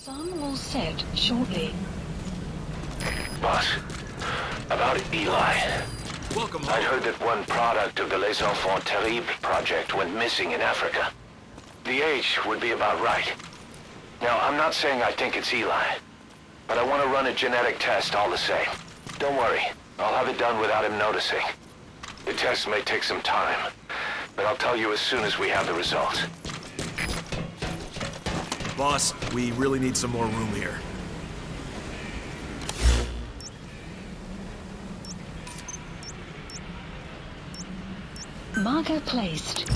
Sun will set shortly. Boss, about Eli. Welcome I'd home. heard that one product of the Les Enfants Terribles project went missing in Africa. The age would be about right. Now, I'm not saying I think it's Eli, but I want to run a genetic test all the same. Don't worry, I'll have it done without him noticing. The test may take some time, but I'll tell you as soon as we have the results. Boss, we really need some more room here. Marker placed.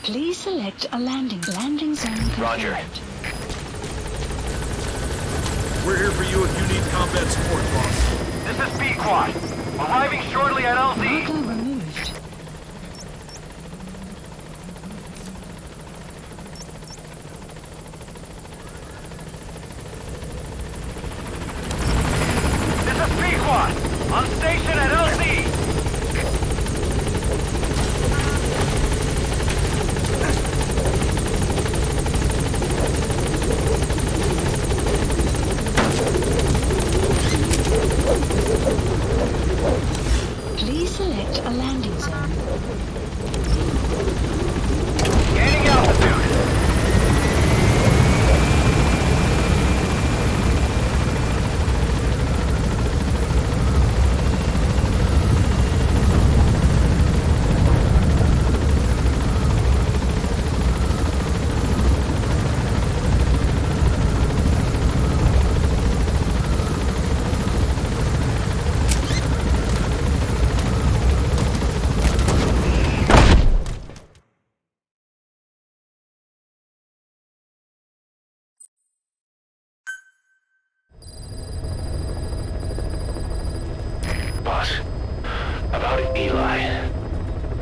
Please select a landing zone. Roger. confirmed. We're here for you if you need combat support, boss. This is B-Quad. Arriving shortly at LZ. Marker removed. This is B-Quad. On station at LZ. Please select a landing zone. Gaining altitude. Boss, about Eli.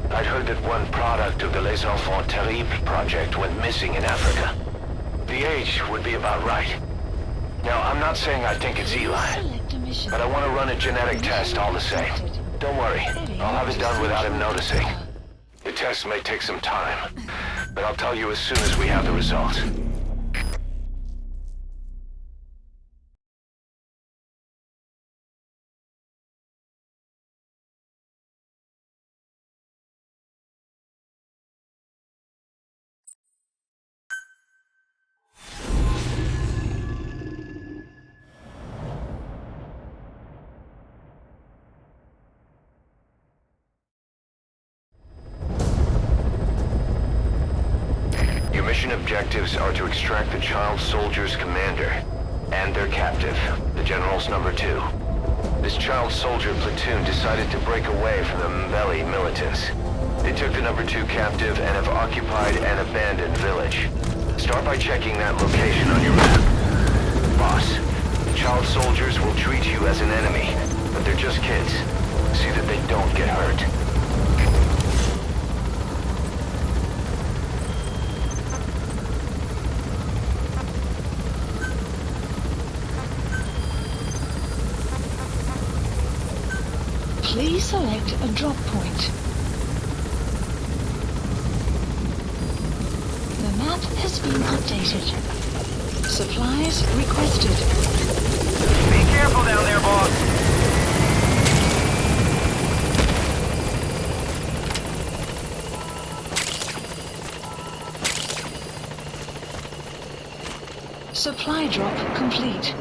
I'd heard that one product of the Les Enfants Terribles project went missing in Africa. The age would be about right. Now, I'm not saying I think it's Eli, Select a mission. but I want to run a genetic test all the same. Don't worry, I'll have it done without him noticing. The test may take some time, but I'll tell you as soon as we have the results. Your mission objectives are to extract the child soldier's commander and their captive, the General's number 2. This child soldier platoon decided to break away from the Mbeli militants. They took the number 2 captive and have occupied an abandoned village. Start by checking that location on your map. Boss, the child soldiers will treat you as an enemy, but they're just kids. See that they don't get hurt. Please select a drop point. The map has been updated. Supplies requested. Be careful down there, boss. Supply drop complete.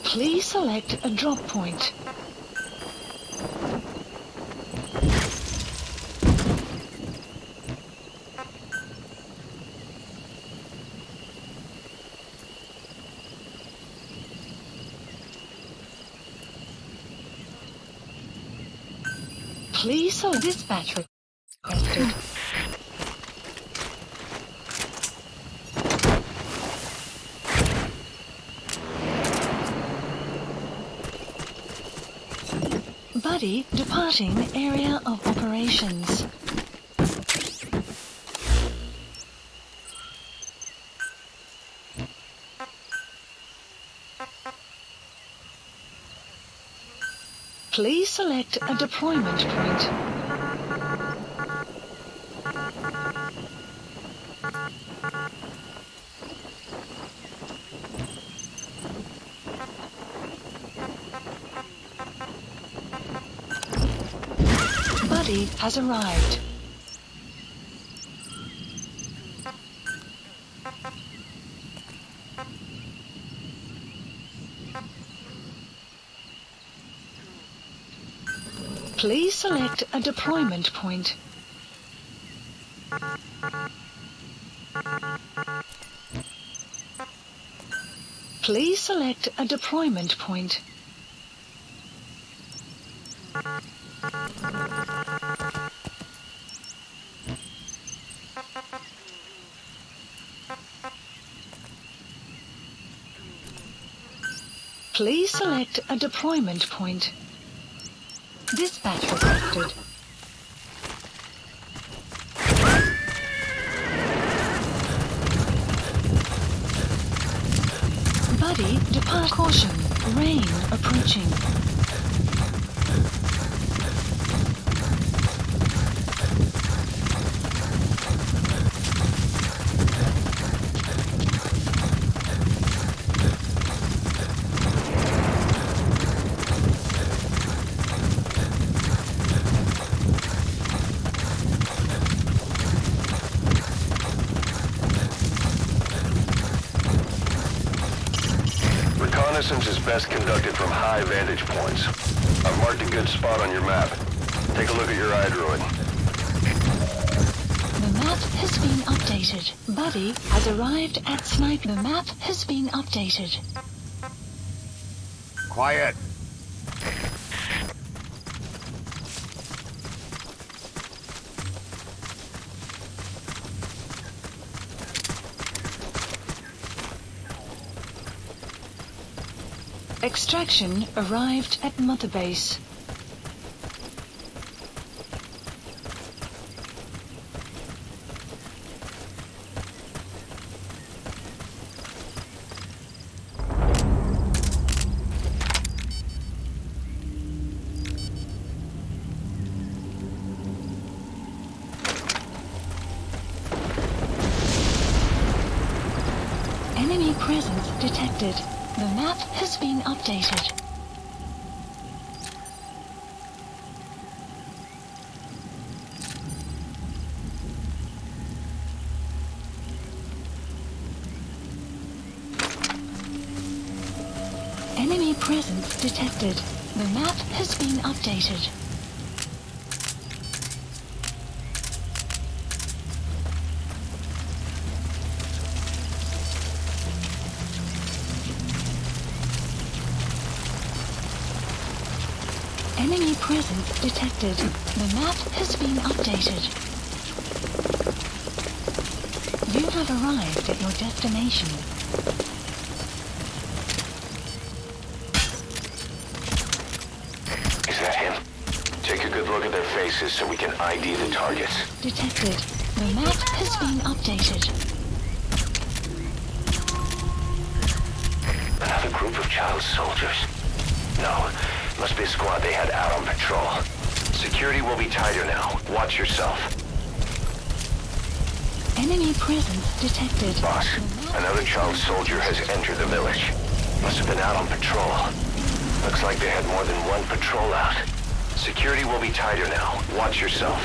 Please select a drop point. Please select dispatch requested. Buddy departing area of operations. Please select a deployment point. Buddy has arrived. Please select a deployment point. Please select a deployment point. Please select a deployment point. Dispatch requested. Buddy, depart. Caution. Rain approaching. Reconnaissance is best conducted from high vantage points. I've marked a good spot on your map. Take a look at your iDroid. The map has been updated. Buddy has arrived at Snipe. The map has been updated. Quiet. Extraction arrived at Mother Base. Enemy presence detected. The map has been updated. Enemy presence detected. The map has been updated. Enemy presence detected. The map has been updated. You have arrived at your destination. Is that him? Take a good look at their faces so we can ID the targets. Detected. The map has been updated. Another group of child soldiers. No, must be a squad they had out on patrol. Security will be tighter now. Watch yourself. Enemy presence detected. Boss, another child soldier has entered the village. Must have been out on patrol. Looks like they had more than one patrol out. Security will be tighter now. Watch yourself.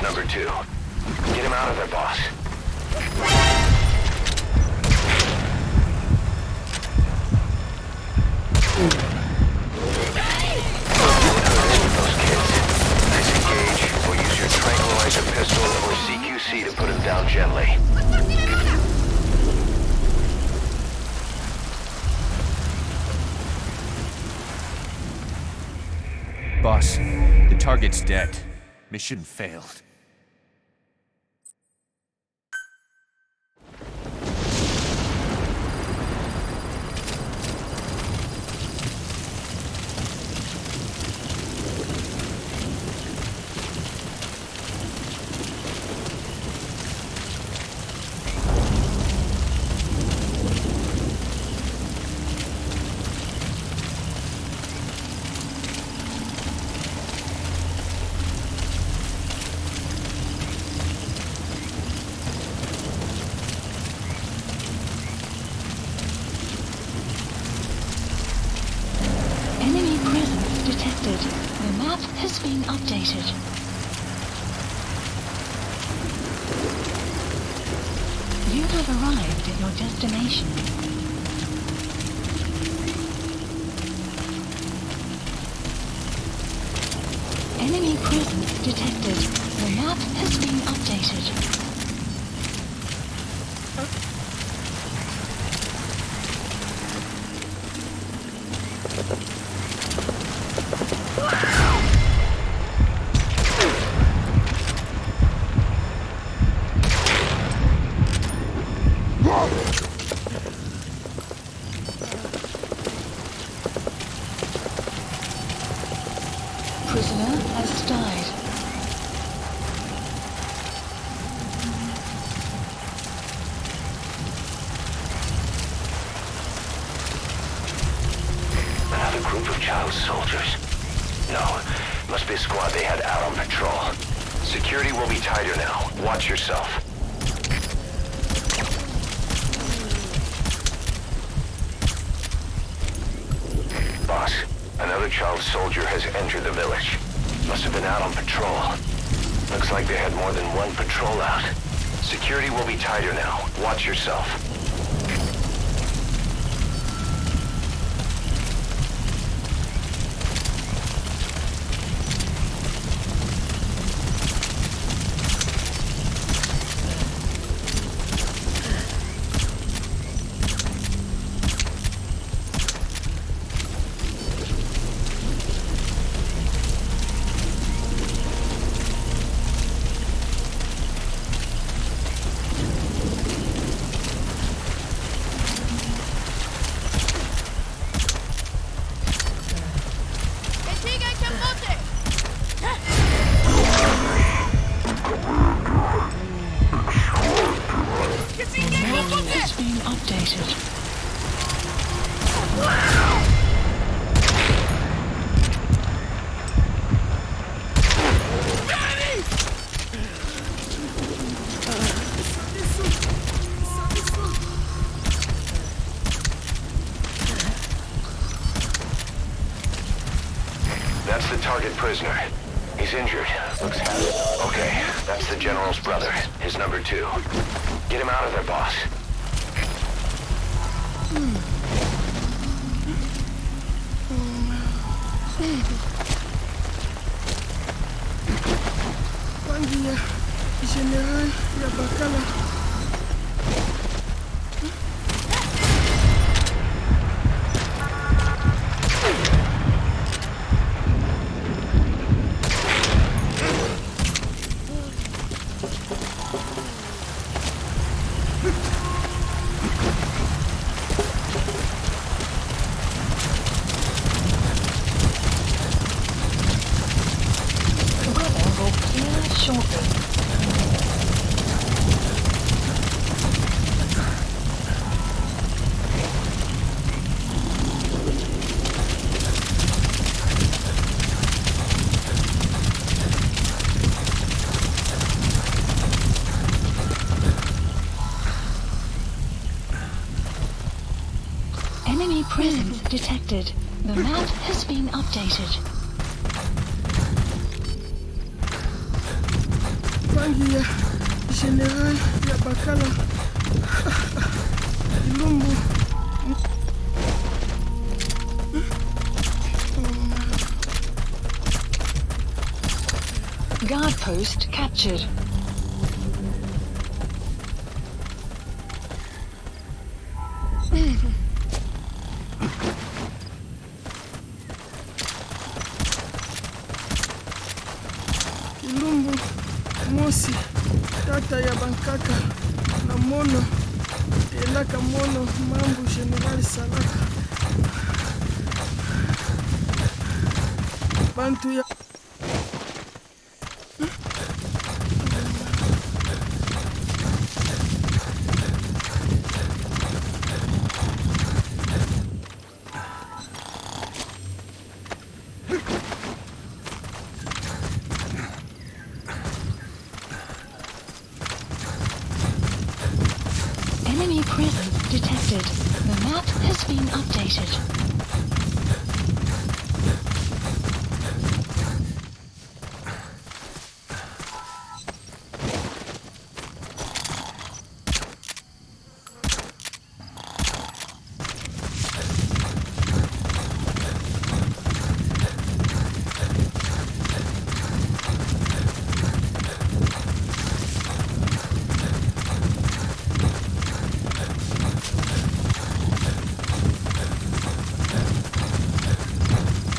number 2. Get him out of there, boss. Those kids. Disengage or use your tranquilizer pistol or CQC to put him down gently. Boss, the target's dead. Mission failed. Enemy presence detected. The map has been updated. You have arrived at your destination. Enemy presence detected. The map has been updated. Prisoner has died. Another group of child soldiers. No, must be a squad they had out on patrol. Security will be tighter now. Watch yourself. Boss, another child soldier has entered the village. Must have been out on patrol. Looks like they had more than one patrol out. Security will be tighter now. Watch yourself. It's being updated. That's the target prisoner. He's injured. Looks happy. Okay, that's the general's brother. His number 2. Get him out of there, boss. Panggilnya General ya bakalan. Enemy presence detected. The map has been updated. Bangi ya General ya Bakala. Ilumbu. Guard post captured. Ilumbu Mosi tata ya Bankaka na Mono Elaka Mono Mambu General Salaka. Bantu ya Enemy presence detected. The map has been updated.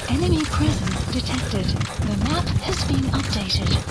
Enemy presence detected. The map has been updated.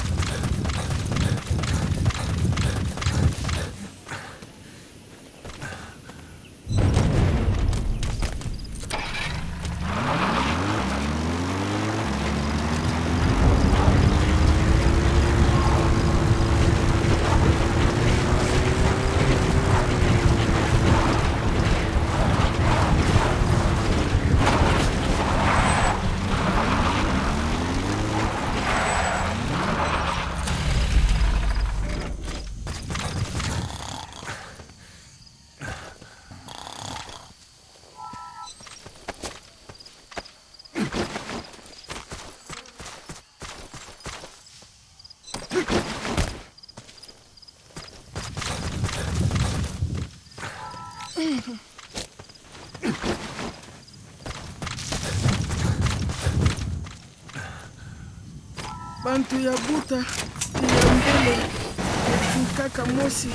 Bantu ya Buta ya mbele ya Kaka Mosi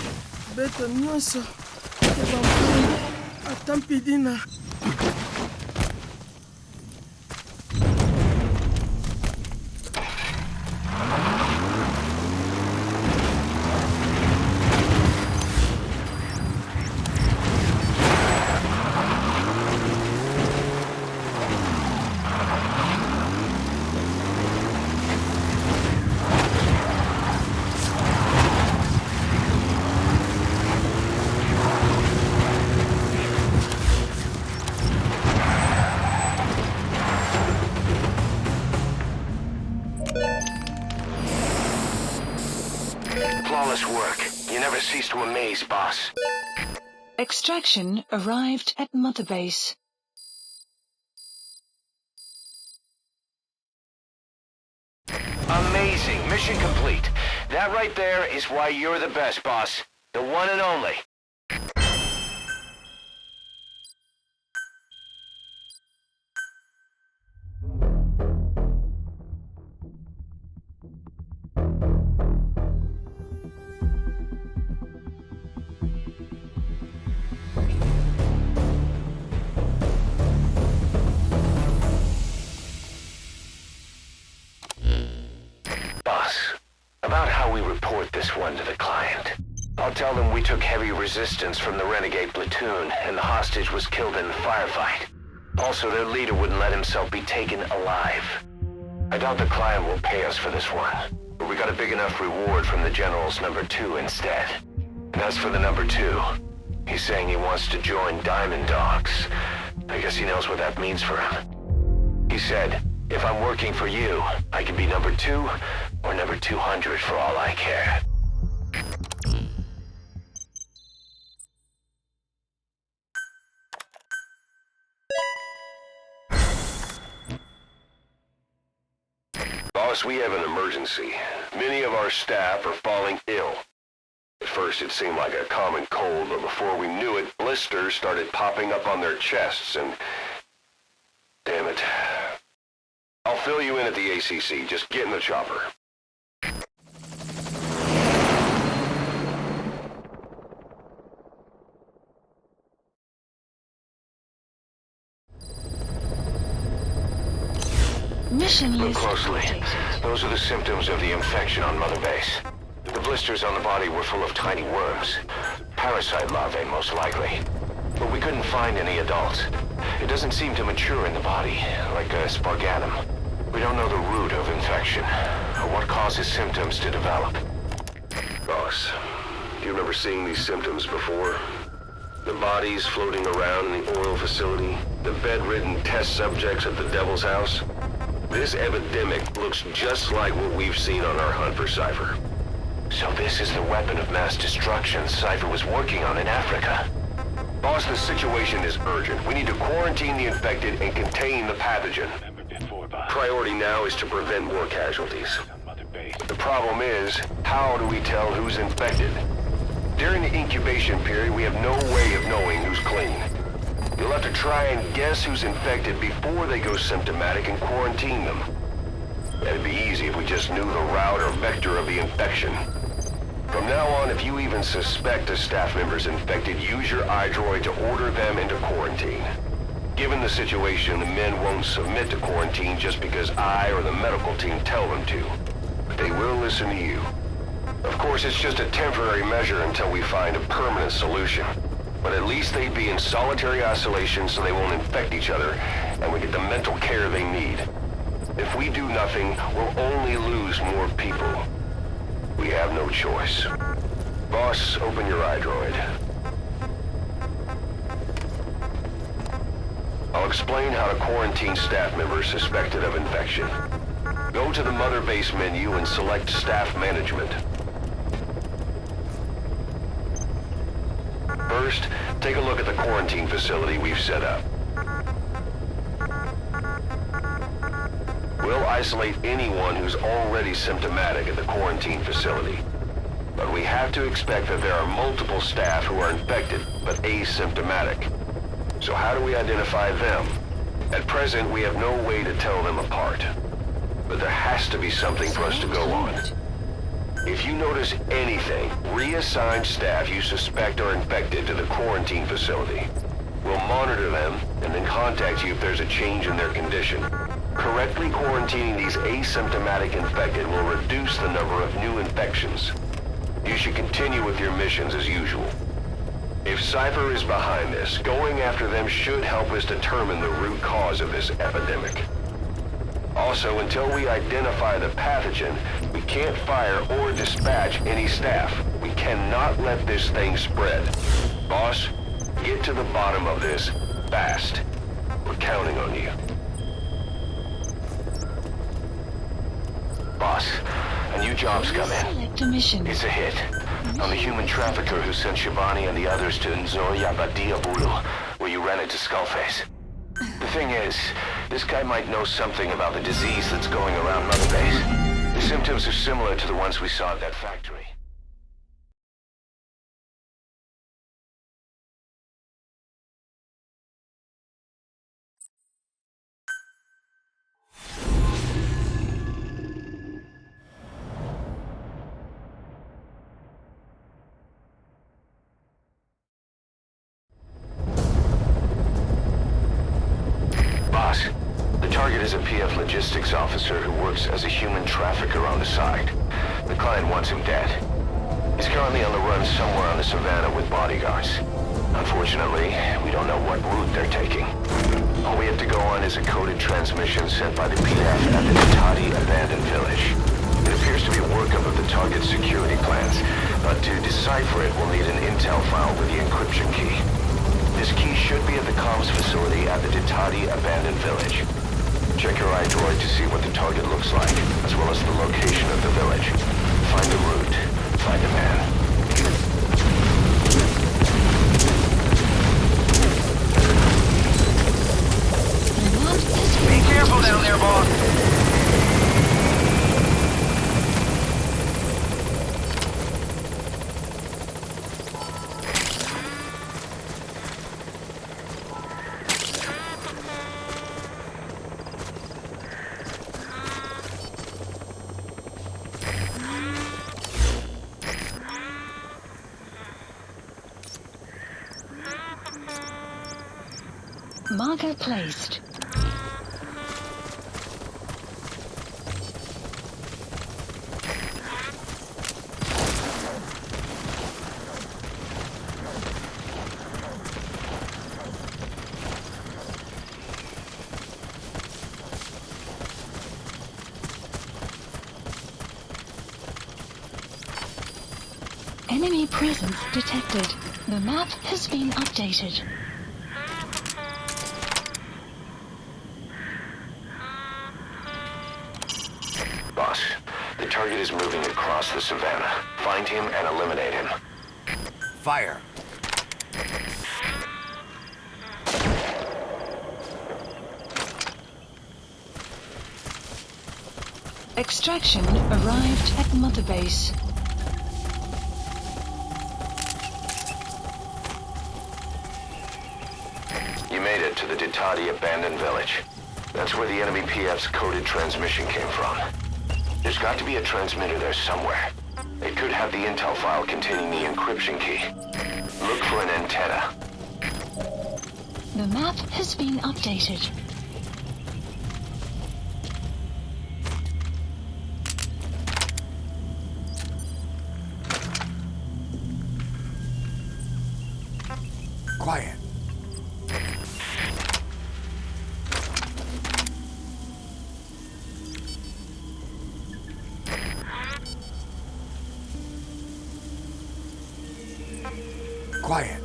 Beto nyonso ya Bampani Atampidina. Flawless work. You never cease to amaze, boss. Extraction arrived at Mother Base. Amazing. Mission complete. That right there is why you're the best, boss. The one and only. Boss, about how we report this one to the client. I'll tell them we took heavy resistance from the renegade platoon and the hostage was killed in the firefight. Also, their leader wouldn't let himself be taken alive. I doubt the client will pay us for this one, but we got a big enough reward from the General's number 2 instead. And as for the number 2, he's saying he wants to join Diamond Dogs. I guess he knows what that means for him. He said, if I'm working for you, I can be number 2 or number 200 for all I care. Boss, we have an emergency. Many of our staff are falling ill. At first it seemed like a common cold, but before we knew it, blisters started popping up on their chests and... Damn it. I'll fill you in at the ACC. Just get in the chopper. Mission Look list closely. updated. Those are the symptoms of the infection on Mother Base. The blisters on the body were full of tiny worms. Parasite larvae, most likely. But we couldn't find any adults. It doesn't seem to mature in the body, like a spargatum. We don't know the root of infection, or what causes symptoms to develop. Boss, do you remember seeing these symptoms before? The bodies floating around in the oil facility, the bedridden test subjects at the Devil's House. This epidemic looks just like what we've seen on our hunt for Cypher. So this is the weapon of mass destruction Cypher was working on in Africa. Boss, the situation is urgent. We need to quarantine the infected and contain the pathogen. Priority now is to prevent more casualties. The problem is, how do we tell who's infected? During the incubation period, we have no way of knowing who's clean. You'll have to try and guess who's infected before they go symptomatic and quarantine them. That'd be easy if we just knew the route or vector of the infection. From now on, if you even suspect a staff member's infected, use your iDroid to order them into quarantine. Given the situation, the men won't submit to quarantine just because I or the medical team tell them to. But they will listen to you. Of course, it's just a temporary measure until we find a permanent solution. But at least they'd be in solitary isolation so they won't infect each other, and we get the mental care they need. If we do nothing, we'll only lose more people. We have no choice. Boss, open your iDroid. I'll explain how to quarantine staff members suspected of infection. Go to the Mother Base menu and select Staff Management. First, take a look at the quarantine facility we've set up. We'll isolate anyone who's already symptomatic at the quarantine facility. But we have to expect that there are multiple staff who are infected but asymptomatic. So how do we identify them? At present, we have no way to tell them apart. But there has to be something for us to go on. If you notice anything, reassign staff you suspect are infected to the quarantine facility. We'll monitor them and then contact you if there's a change in their condition. Correctly quarantining these asymptomatic infected will reduce the number of new infections. You should continue with your missions as usual. If Cypher is behind this, going after them should help us determine the root cause of this epidemic. Also, until we identify the pathogen, we can't fire or dispatch any staff. We cannot let this thing spread. Boss, get to the bottom of this fast. We're counting on you. Boss, a new job's come in. Select a mission. It's a hit. I'm the human trafficker who sent Shabani and the others to Nzoya Badia Bulu, where you ran into Skullface. The thing is, this guy might know something about the disease that's going around Mother Base. The symptoms are similar to the ones we saw at that factory. Boss, the target is a PF logistics officer who works as a human trafficker on the side. The client wants him dead. He's currently on the run somewhere on the savannah with bodyguards. Unfortunately, we don't know what route they're taking. All we have to go on is a coded transmission sent by the PF at the Ditati abandoned village. It appears to be a workup of the target's security plans, but to decipher it, we'll need an intel file with the encryption key. This key should be at the comms facility at the Ditati abandoned village. Check your iDroid to see what the target looks like, as well as the location of the village. Find the route. Find a man. Be careful down there, boss. Marker placed. Enemy presence detected. The map has been updated. Boss, the target is moving across the savannah. Find him and eliminate him. Fire! Extraction arrived at Mother Base. You made it to the Ditati abandoned village. That's where the enemy PF's coded transmission came from. There's got to be a transmitter there somewhere. It could have the intel file containing the encryption key. Look for an antenna. The map has been updated. Quiet. Quiet.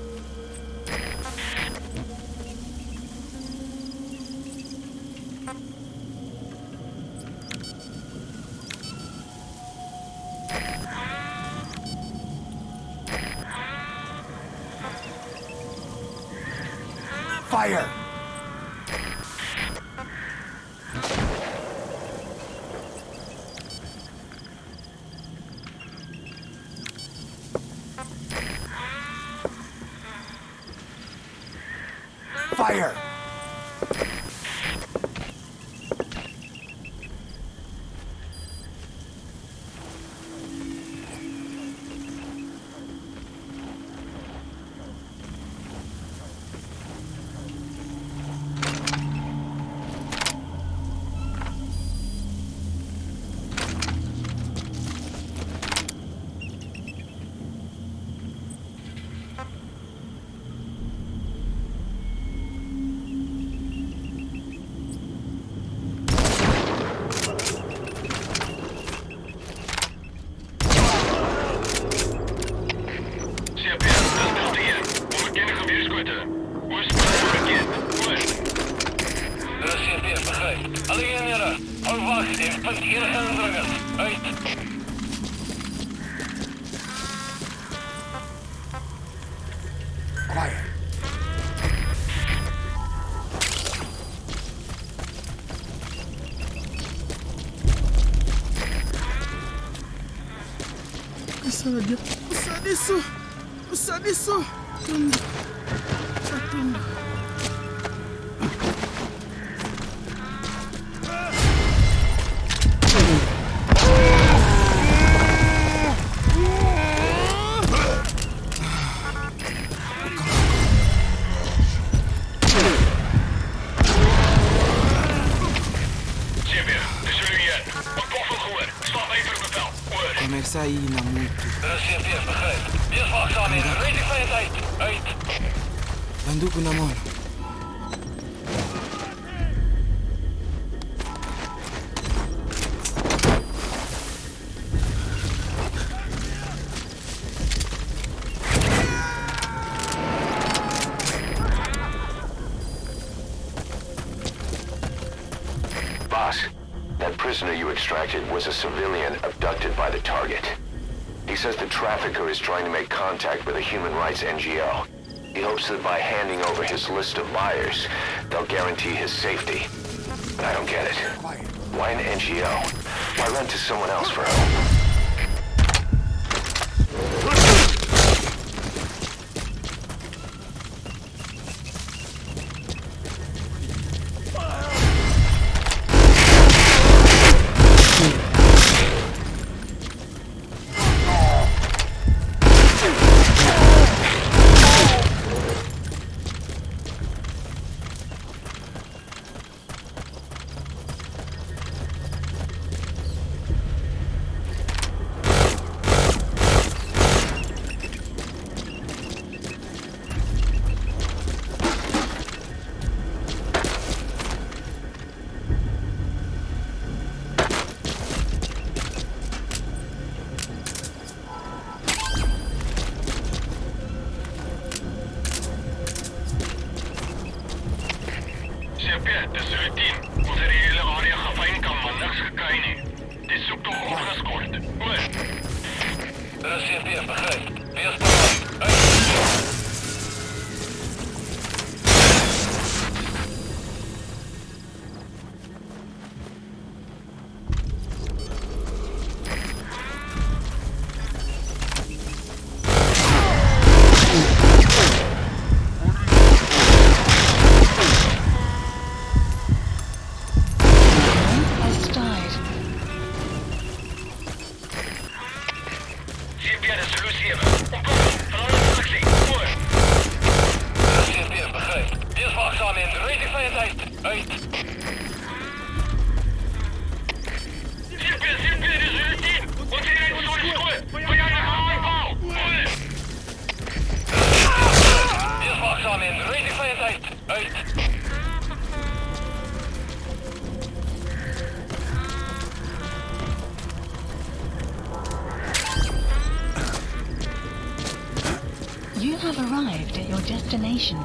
Fire! Fire! Quiet. Usaha disso. Usaha disso. Tunda. Tunda. Começa aí na muito. CPF begrepen. Meer wachtzaamheden. Rating van je tijd. Uit. Banduku na mono. Boss, that prisoner you extracted was a civilian abducted by the target. He says the trafficker is trying to make contact with a human rights NGO. He hopes that by handing over his list of buyers, they'll guarantee his safety. But I don't get it. Why an NGO? Why run to someone else for help? CP, de Cerita. Onze reële area gefind kan maar niks gekry nie. Die soektog opgeskort. Oor. CP, begryp. Wees bereid. You have arrived at your destination.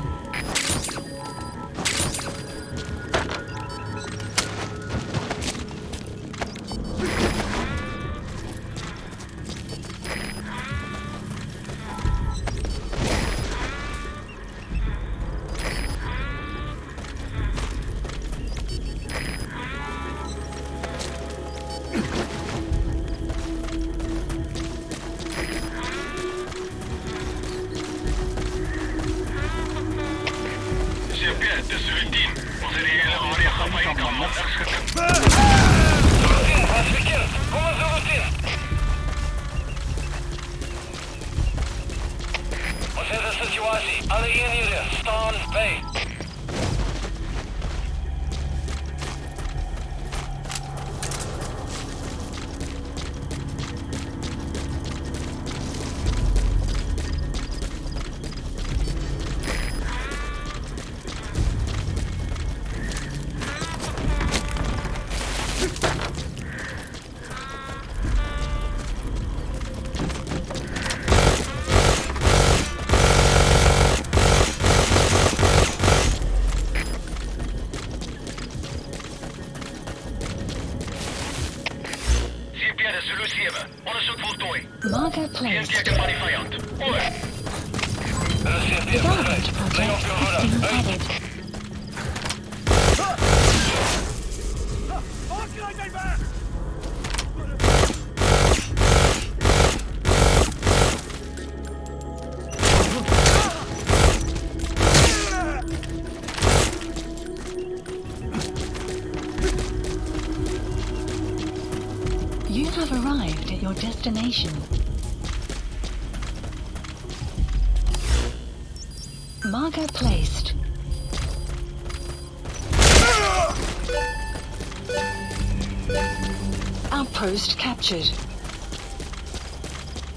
Marker placed. The development project has been added. You have arrived at your destination. Marker placed. Outpost captured.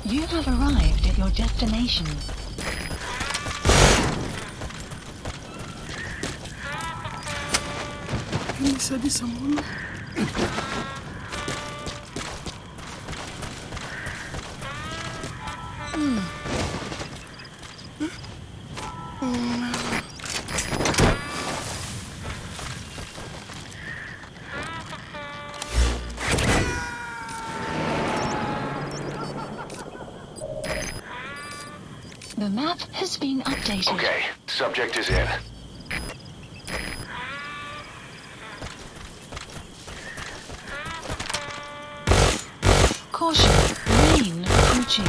You have arrived at your destination. The map has been updated. Okay, subject is in. Caution, rain approaching.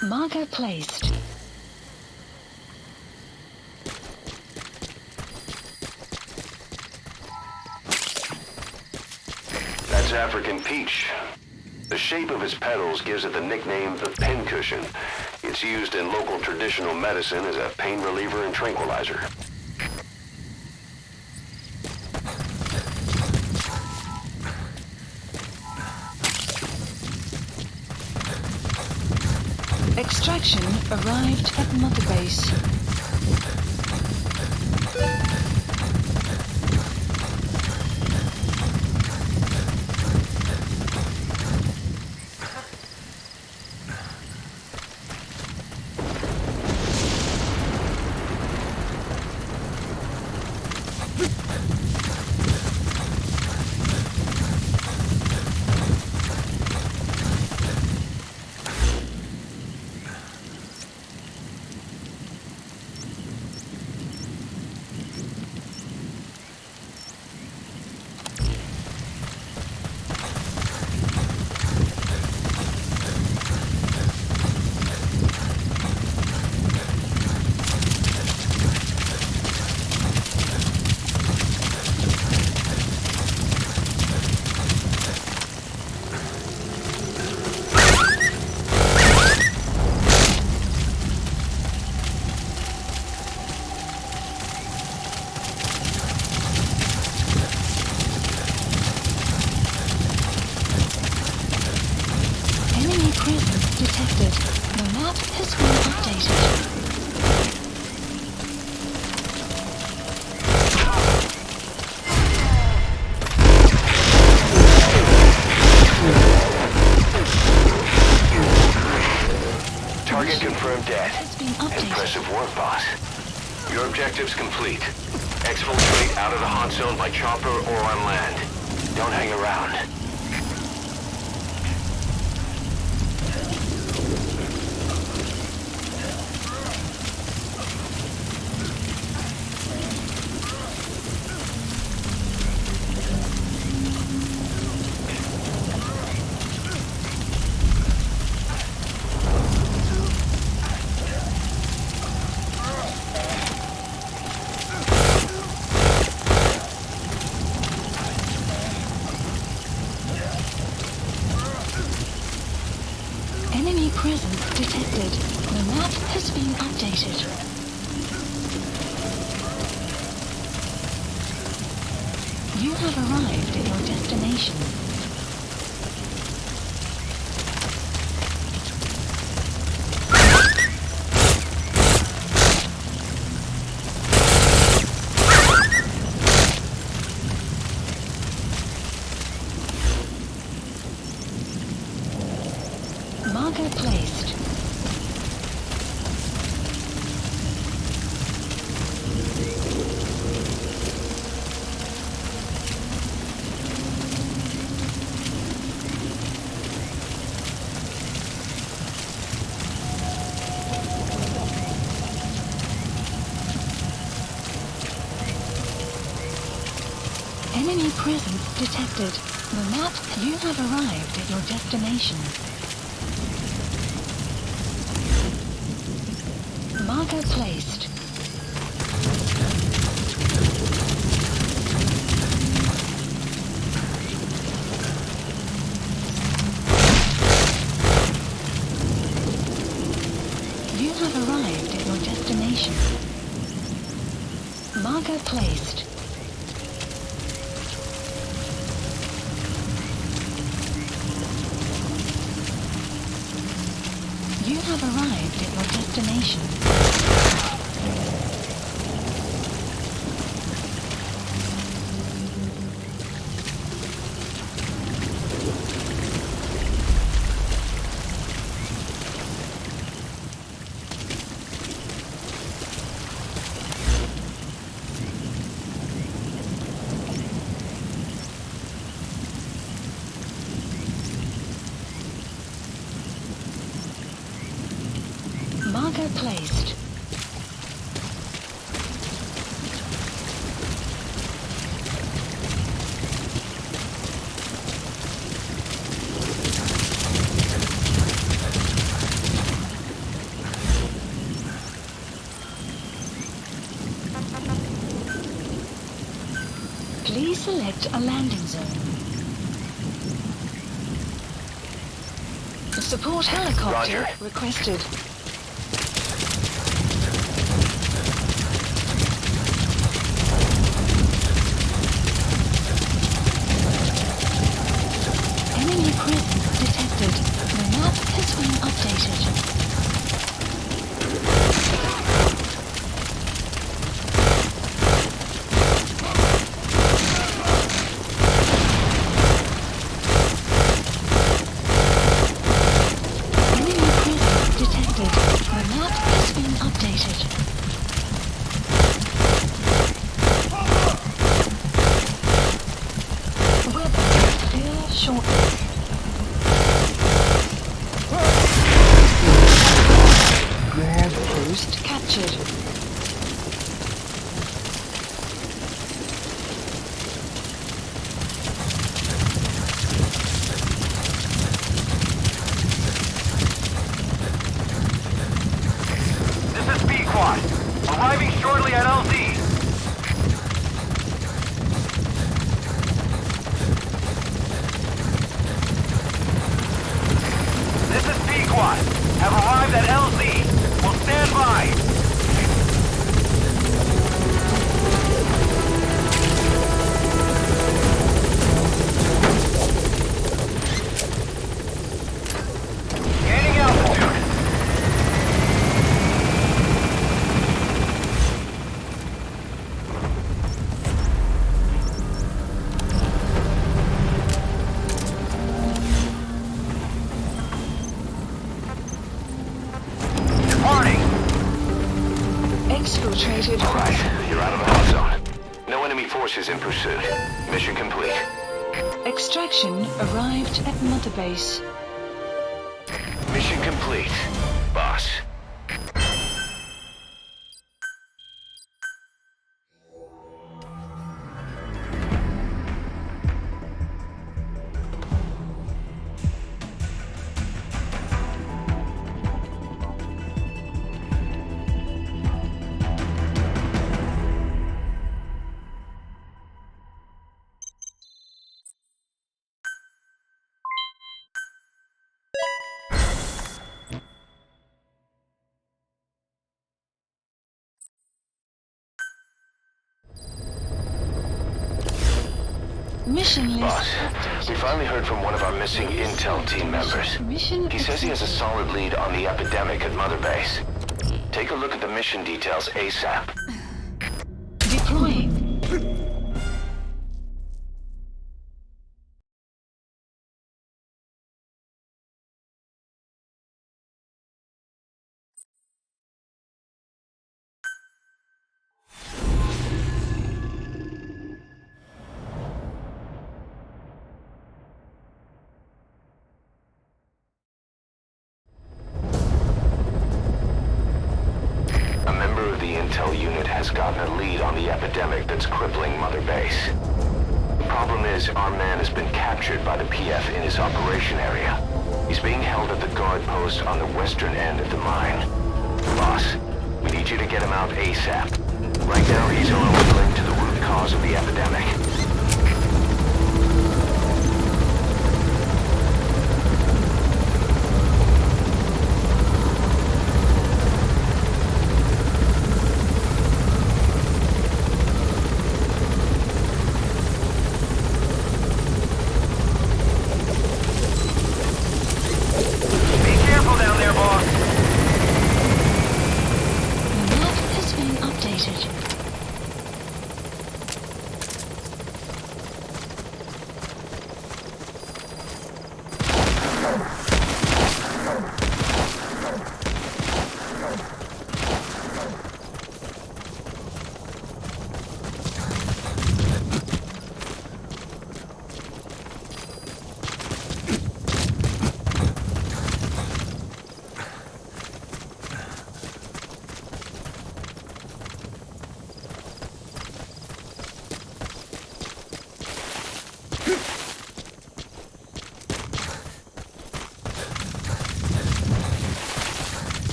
Marker placed. That's African peach. The shape of its petals gives it the nickname the pincushion. It's used in local traditional medicine as a pain reliever and tranquilizer. Extraction arrived at Mother Base. Detected. The map has been updated. Target confirmed dead. Has been updated. Impressive work, boss. Your objective's complete. Exfiltrate out of the hot zone by chopper or on land. Don't hang around. Enemy presence detected. The map has been updated. You have arrived at your destination. Marker placed. Enemy presence detected. The map, you have arrived at your destination. Marker placed. You have arrived at your destination. Marker placed. You have arrived at your destination. Marker placed. Please select a landing zone. The support helicopter Roger. requested. updated. Arriving shortly at LZ. This is P-Quad. Have arrived at LZ. Will stand by. Alright, you're out of the hot zone. No enemy forces in pursuit. Mission complete. Extraction arrived at Mother Base. Mission complete, boss. Mission list. Boss, we finally heard from one of our missing intel team members. He says he has a solid lead on the epidemic at Mother Base. Take a look at the mission details ASAP. Deploying. Has gotten a lead on the epidemic that's crippling Mother Base. The problem is, our man has been captured by the PF in his operation area. He's being held at the guard post on the western end of the mine. Boss, we need you to get him out ASAP. Right now, he's only linked to the root cause of the epidemic.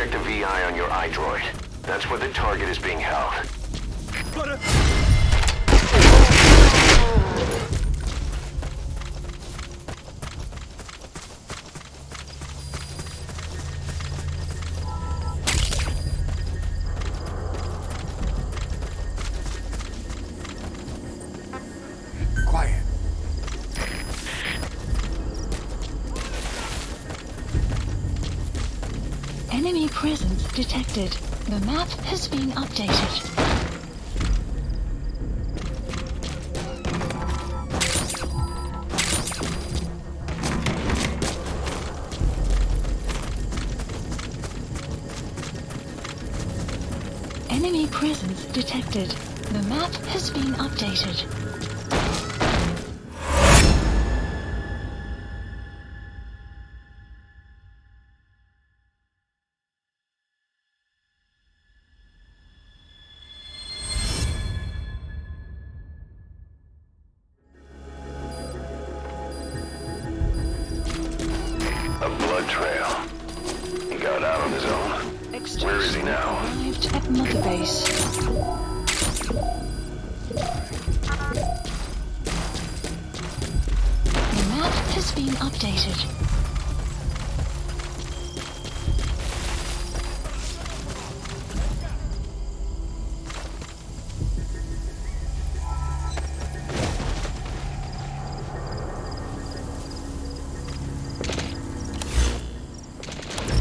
Contact the VI on your iDroid. That's where the target is being held. Quiet. Enemy presence detected. The map has been updated. Enemy presence detected. The map has been updated. A blood trail. He got out on his own. Where is he now? Arrived at Mother Base. The map has been updated.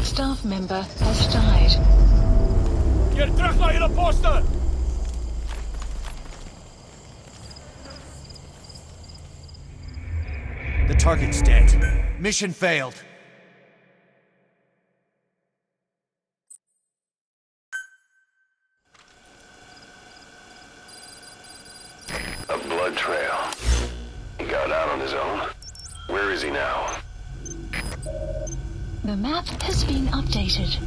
Staff member has died. Keer terug na julle poste! The target's dead. Mission failed. A blood trail. He got out on his own. Where is he now? The map has been updated.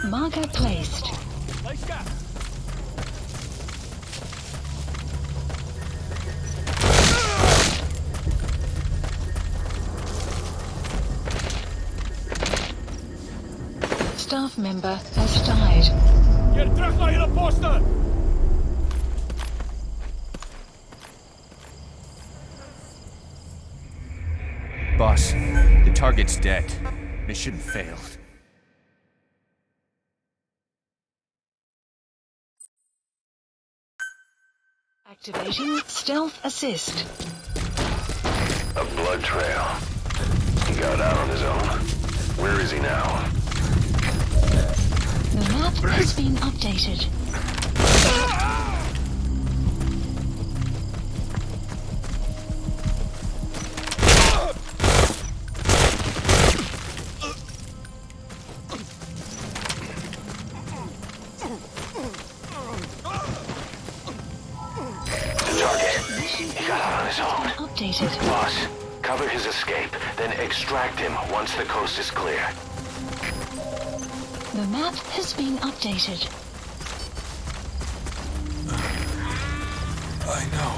Marker placed. Staff member has died. Keer terug na julle poste! Boss, the target's dead. Mission failed. Activating stealth assist. A blood trail. He got out on his own. Where is he now? The map has been updated. Updated. Boss, cover his escape, then extract him once the coast is clear. The map has been updated. I know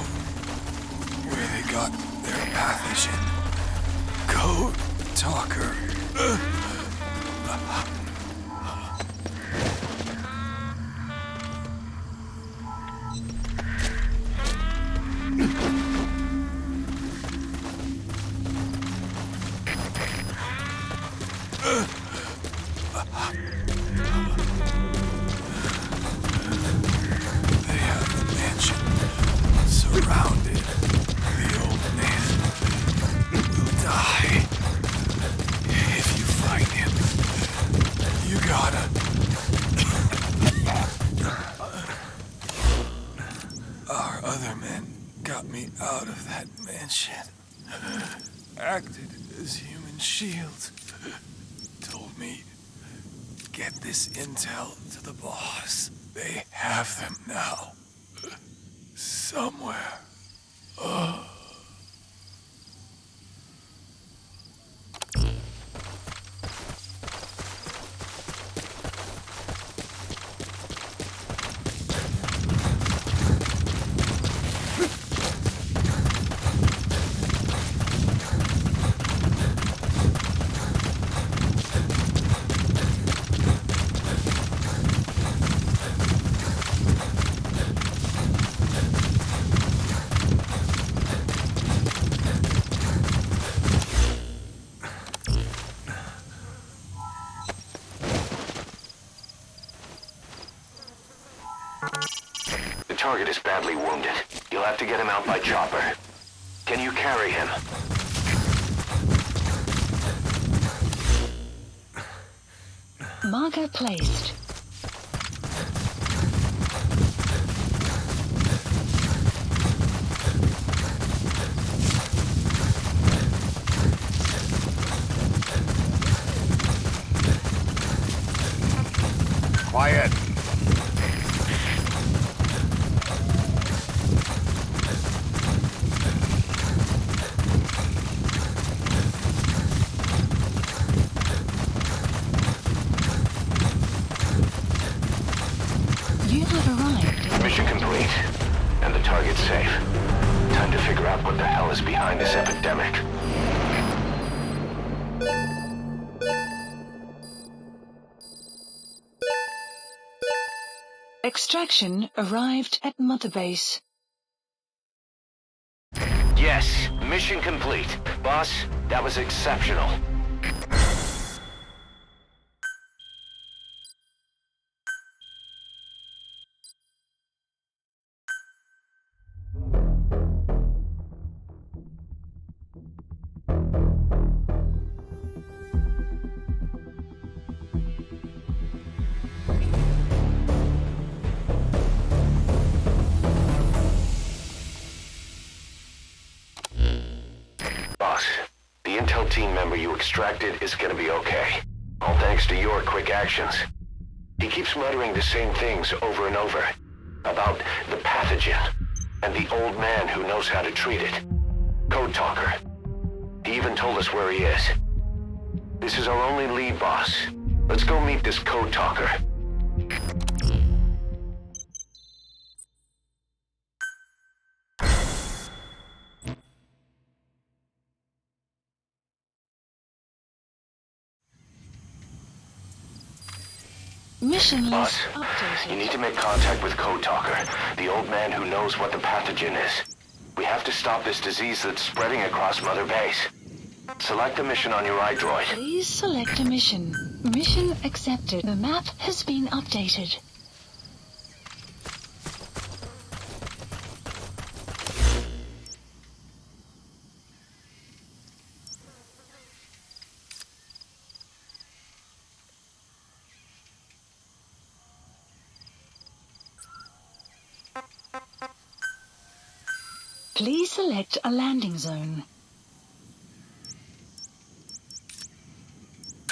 where they got their pathogen. Code Talker. They have the mansion surrounded. The old man will die. If you find him, you gotta... Our other men got me out of that mansion. Acted as human shields. Told me, get this intel to the boss. They have them now. Somewhere. The target is badly wounded. You'll have to get him out by chopper. Can you carry him? Marker placed. Quiet. You have arrived. Mission complete. And the target safe. Time to figure out what the hell is behind this epidemic. Extraction arrived at Mother Base. Yes, mission complete. Boss, that was exceptional. Boss, the intel team member you extracted is gonna be okay. All thanks to your quick actions. He keeps muttering the same things over and over. About the pathogen, and the old man who knows how to treat it. Code Talker. He even told us where he is. This is our only lead, boss. Let's go meet this Code Talker. Mission Boss, list updated. you need to make contact with Code Talker, the old man who knows what the pathogen is. We have to stop this disease that's spreading across Mother Base. Select a mission on your iDroid. Please select a mission. Mission accepted. The map has been updated. Please select a landing zone.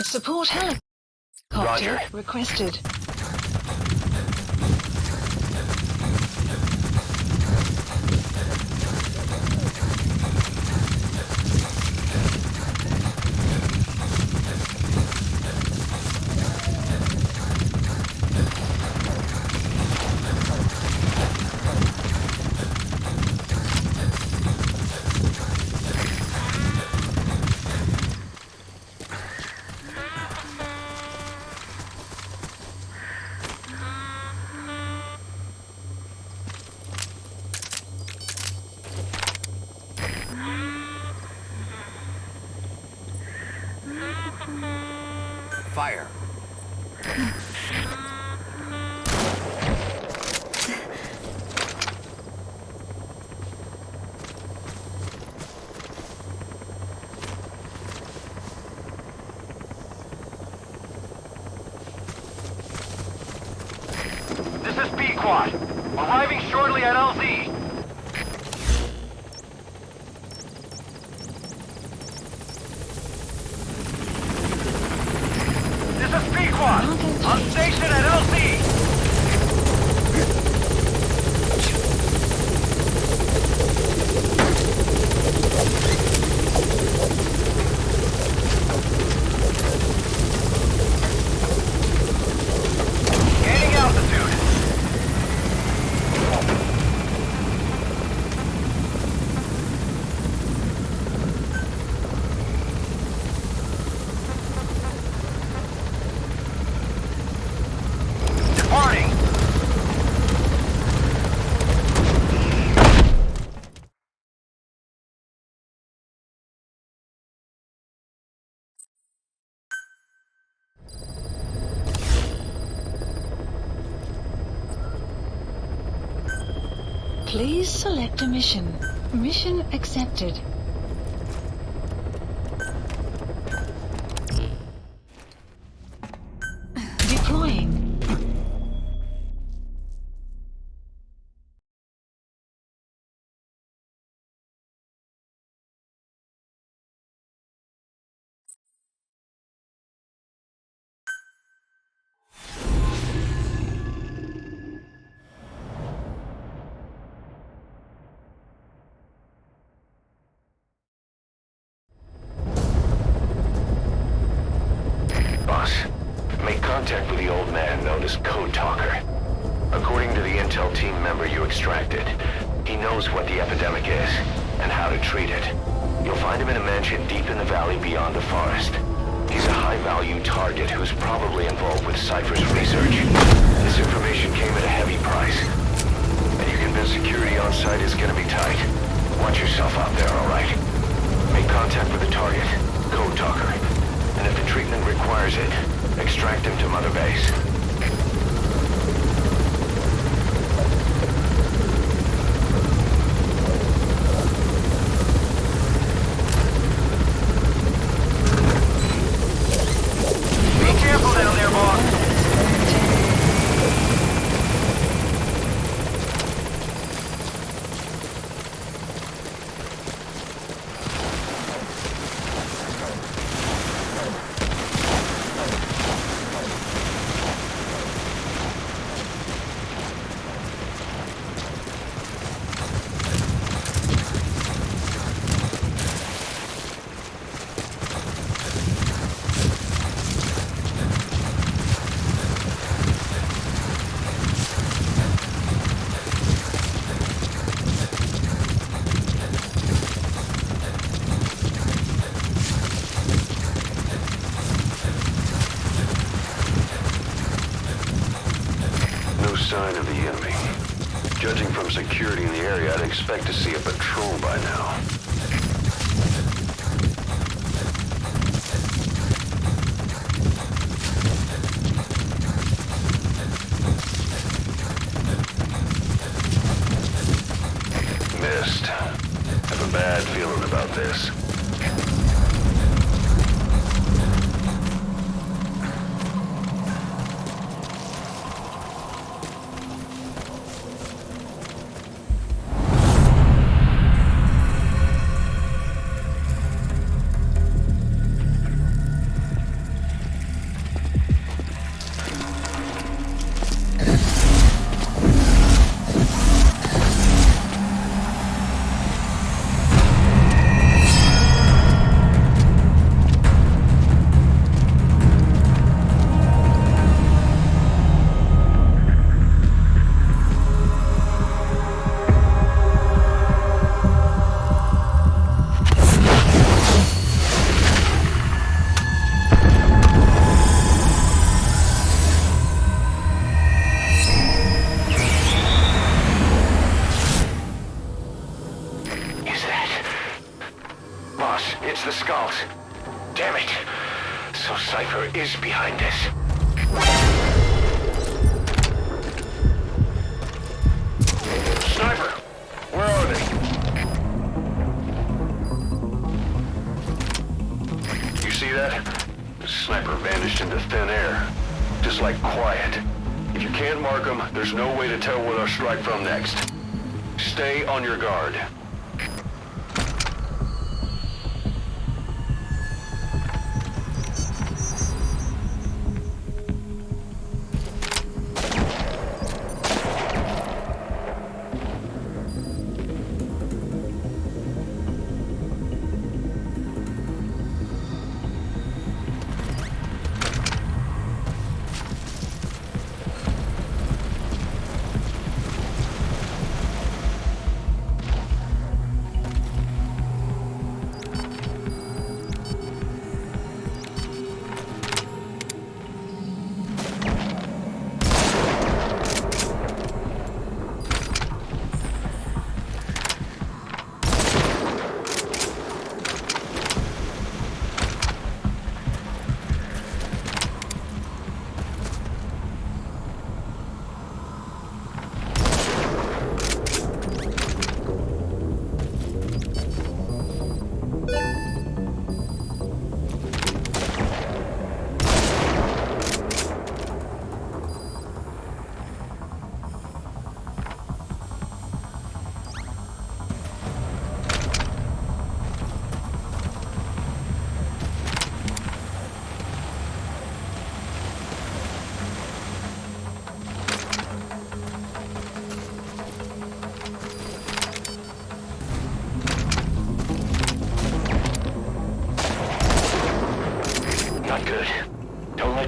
Support helicopter Roger. requested. Fire. This is B-Quad. Arriving shortly at LZ. This is B-Quad. On station at LZ. Gaining altitude. Please select a mission. Mission accepted. Deploying. Make contact with the old man known as Code Talker. According to the intel team member you extracted, he knows what the epidemic is and how to treat it. You'll find him in a mansion deep in the valley beyond the forest. He's a high-value target who's probably involved with Cypher's research. This information came at a heavy price, and you convince security on site is gonna be tight. Watch yourself out there, all right? Make contact with the target, Code Talker, and if the treatment requires it, extract him to Mother Base. Be careful down there, boss. Sign of the enemy. Judging from security in the area, I'd expect to see a patrol by now. Missed. Have a bad feeling about this. It's the skulls. Damn it. So Cypher is behind this. Sniper! Where are they? You see that? The sniper vanished into thin air. Just like quiet. If you can't mark them, there's no way to tell where they'll strike from next. Stay on your guard.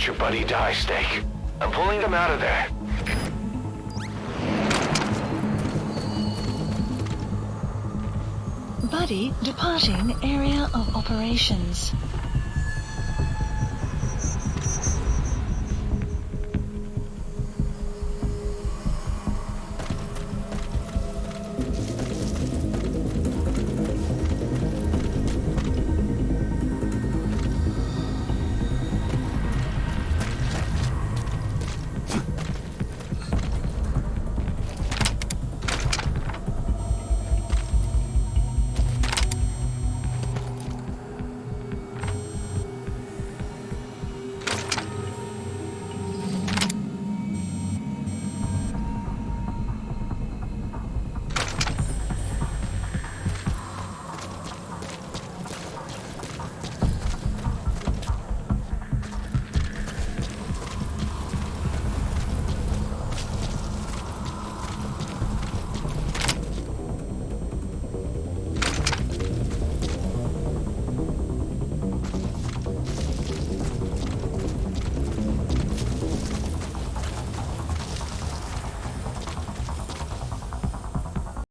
let your buddy die, Snake. I'm pulling them out of there. Buddy departing area of operations.